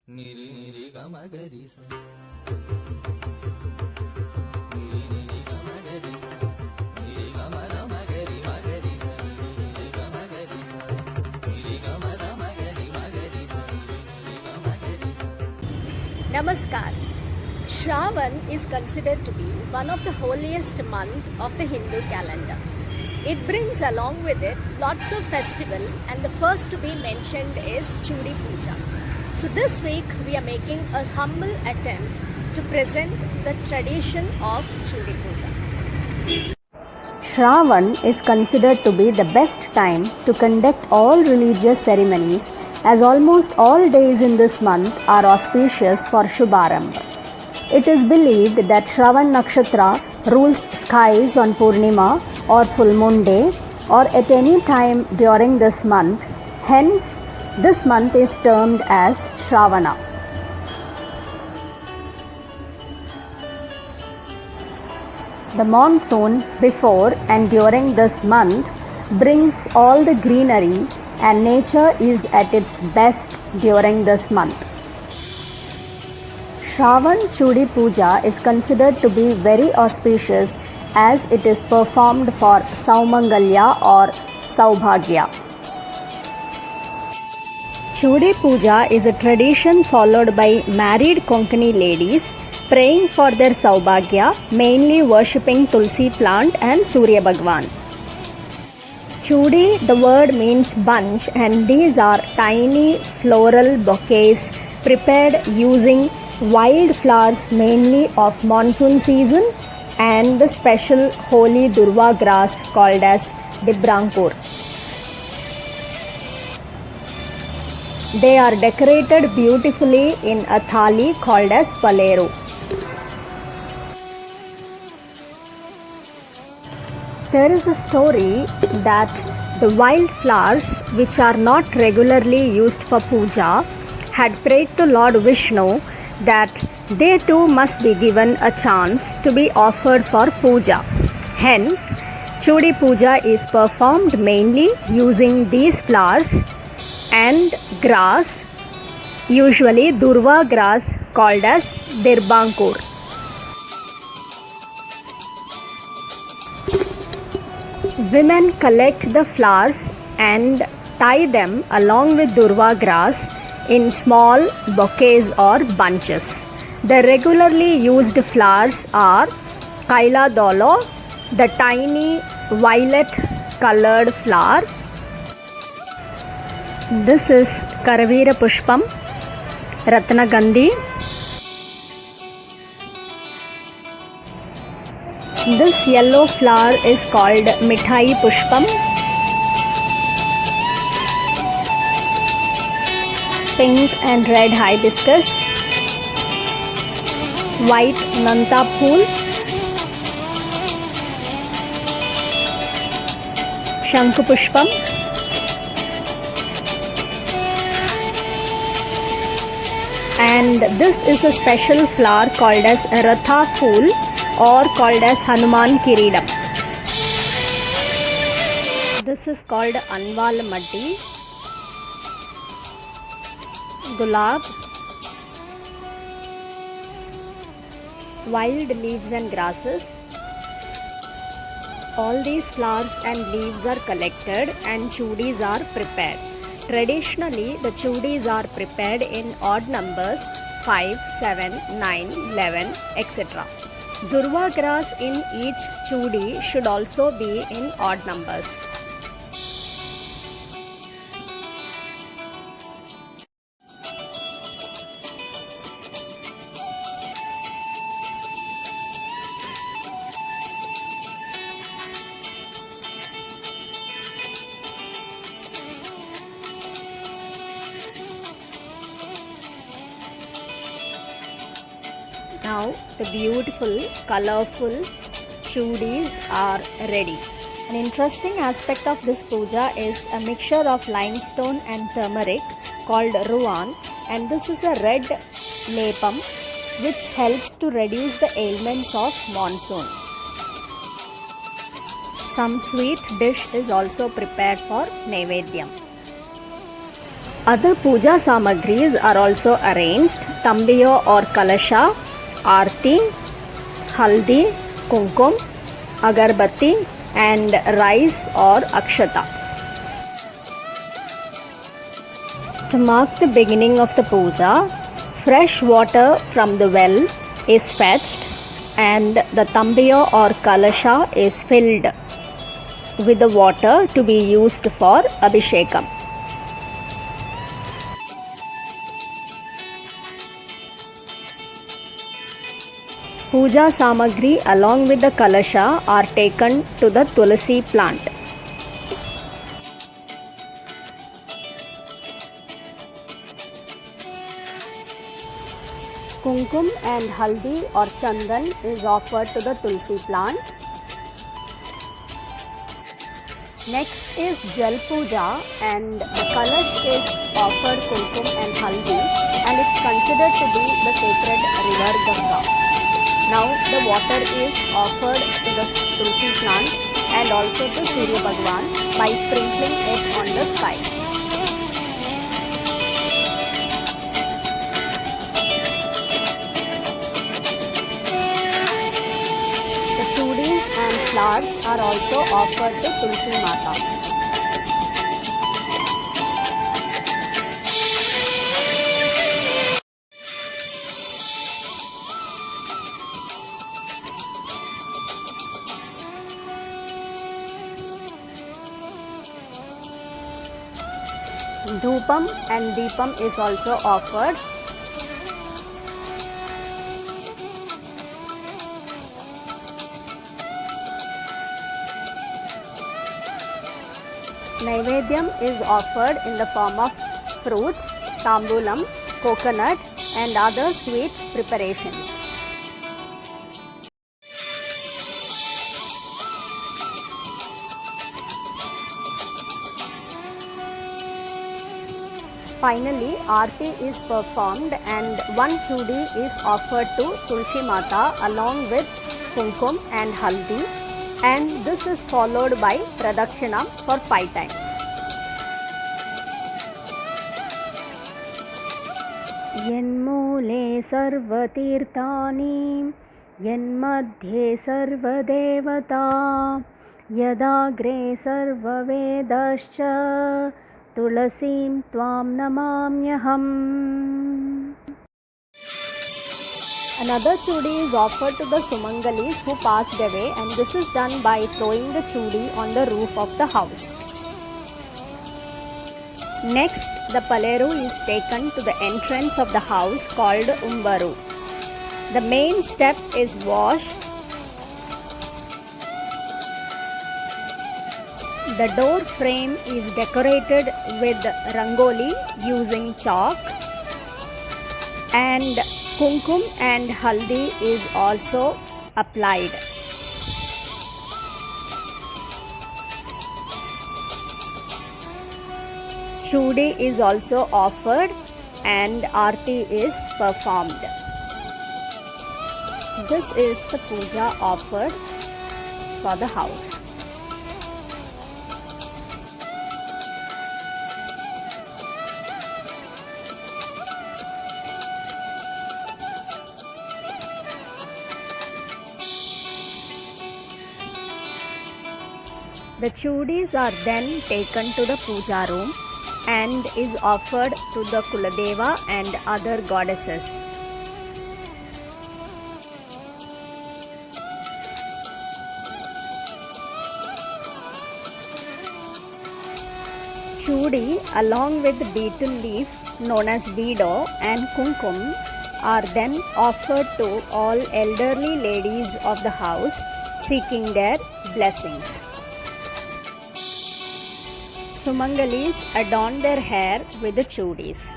Niri niri gama gari sa. Niri niri gama gari sa. Niri gama rama gari ma gari sa. Niri niri gama gari sa. Niri gama rama gari ma gari sa. Niri niri gama gari sa. Namaskar. Shravan is considered to be one of the holiest months of the Hindu calendar. It brings along with it lots of festival, and the first to be mentioned is Chudi Puja. So this week we are making a humble attempt to present the tradition of Chudi Puja. Shravan is considered to be the best time to conduct all religious ceremonies, as almost all days in this month are auspicious for Shubharambha. It is believed that Shravan Nakshatra rules skies on Purnima or full moon day or at any time during this month. Hence, this month is termed as Shravana. The monsoon before and during this month brings all the greenery, and nature is at its best during this month. Shravan Chudi Puja is considered to be very auspicious as it is performed for Saumangalya or Saubhagya. Chudi Puja is a tradition followed by married Konkani ladies praying for their Saubhagya, mainly worshipping Tulsi plant and Surya Bhagwan. Chudi, the word means bunch, and these are tiny floral bouquets prepared using wild flowers mainly of monsoon season and the special holy Durva grass called as Dibrankur. They are decorated beautifully in a thali called as Paleru. There is a story that the wild flowers, which are not regularly used for puja, had prayed to Lord Vishnu that they too must be given a chance to be offered for puja. Hence, Chudi Puja is performed mainly using these flowers and grass, usually Durva grass called as Dirbankur. Women collect the flowers and tie them along with Durva grass in small bouquets or bunches. The regularly used flowers are Kaila Dolo, the tiny violet colored flower. This is Karavira Pushpam, Ratnagandhi. This yellow flower is called Mithai Pushpam. Pink and red hibiscus, white Nanta Phool, Shankh Pushpam, and this is a special flower called as Ratha Phool or called as Hanuman Kiridam. This is called Anval Maddi, Gulab, wild leaves and grasses. All these flowers and leaves are collected and chudis are prepared. Traditionally, the chudis are prepared in odd numbers 5, 7, 9, 11, etc. Durva grass in each chudi should also be in odd numbers. Now the beautiful, colorful chudis are ready. An interesting aspect of this puja is a mixture of limestone and turmeric called ruan, and this is a red lepam which helps to reduce the ailments of monsoon. Some sweet dish is also prepared for Naivedyam. Other puja samagris are also arranged: tambiyo or kalasha, aarti, haldi, kumkum, agarbatti, and rice or akshata. To mark the beginning of the puja, fresh water from the well is fetched and the tambiyo or kalasha is filled with the water to be used for abhishekam. Puja samagri along with the kalasha are taken to the tulsi plant. Kumkum and haldi or chandan is offered to the tulsi plant. Next is Jal Puja, and the kalash is offered kumkum and haldi, and it's considered to be the sacred river Ganga. Now the water is offered to the tulsi plant and also to Surya Bhagwan by sprinkling it on the sky. The chudis and flowers are also offered to Tulsi Mata. Dhupam and Deepam is also offered. Naivedyam is offered in the form of fruits, tambulam, coconut and other sweet preparations. Finally, Aarti is performed and one chudi is offered to Tulsi Mata along with kumkum and haldi, and this is followed by Pradakshina for 5 times. Yanmule sarvatirthani yanmadhye sarvadevata yadagre sarvavedascha Tulasim Tvam Namamyaham. Another chudi is offered to the Sumangalis who passed away, and this is done by throwing the chudi on the roof of the house. Next, the paleru is taken to the entrance of the house called Umbaru. The main step is washed. The door frame is decorated with rangoli using chalk, and kumkum and haldi is also applied. Chudi is also offered and Aarti is performed. This is the puja offered for the house. The chudis are then taken to the puja room and is offered to the Kuladeva and other goddesses. Chudi along with betel leaf known as beedo and kumkum are then offered to all elderly ladies of the house seeking their blessings. Sumangalis adorn their hair with the chudis.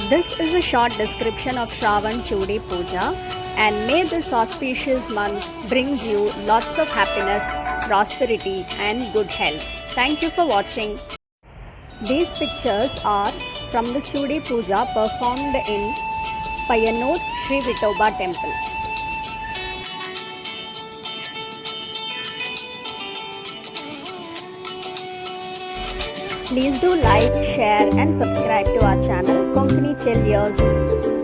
This is a short description of Shravan Chudi Puja, and may this auspicious month brings you lots of happiness, prosperity and good health. Thank you for watching. These pictures are from the Chudi Puja performed in Payanur Sri Vitoba Temple. Please do like, share and subscribe to our channel Konkani Chill Years.